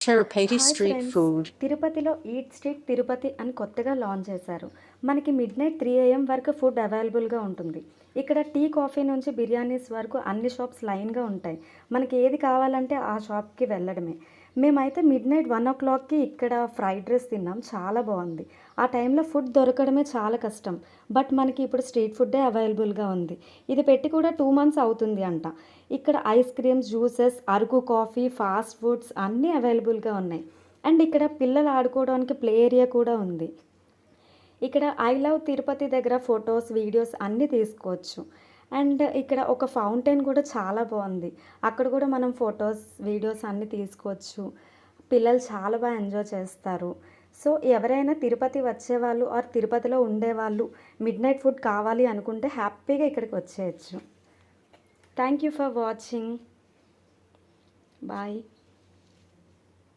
Tirupati hi street friends, food. తిరుపతిలో eat street Tirupati అని కొత్తగా లాంచ్ చేశారు. మనకి మిడ్‌నైట్ 3 AM వరకు ఫుడ్ అవైలబుల్‌గా ఉంటుంది. ఇక్కడ టీ, కాఫీ నుంచి బిర్యానీస్ వరకు అన్ని షాప్స్ లైన్‌గా ఉంటాయి. మనకి ఏది కావాలంటే ఆ షాప్‌కి వెళ్ళడమే. మేమైతే మిడ్‌నైట్ 1:00కి ఇక్కడ ఫ్రైడ్ రైస్ తిన్నాం. చాలా బాగుంది. ఆ టైంలో ఫుడ్ దొరకడమే చాలా కష్టం. బట్ మనకి ఇప్పుడు స్ట్రీట్ ఫుడ్డే అవైలబుల్‌గా ఉంది. ఇది పెట్టి కూడా 2 మంత్స్ అవుతుంది అంట. ఇక్కడ ice creams, juices, Araku coffee, fast foods అన్నీ అవైలబుల్‌గా ఉన్నాయి. అండ్ ఇక్కడ పిల్లలు ఆడుకోవడానికి ప్లే ఏరియా కూడా ఉంది. ఇక్కడ ఐ లవ్ తిరుపతి దగ్గర ఫొటోస్, వీడియోస్ అన్నీ తీసుకోవచ్చు. అండ్ ఇక్కడ ఒక ఫౌంటైన్ కూడా చాలా బాగుంది. అక్కడ కూడా మనం ఫొటోస్, వీడియోస్ అన్నీ తీసుకోవచ్చు. పిల్లలు చాలా బాగా ఎంజాయ్ చేస్తారు. సో ఎవరైనా తిరుపతి వచ్చేవాళ్ళు ఆర్ తిరుపతిలో ఉండేవాళ్ళు మిడ్‌నైట్ ఫుడ్ కావాలి అనుకుంటే హ్యాపీగా ఇక్కడికి వచ్చేయచ్చు. Thank you for watching. Bye.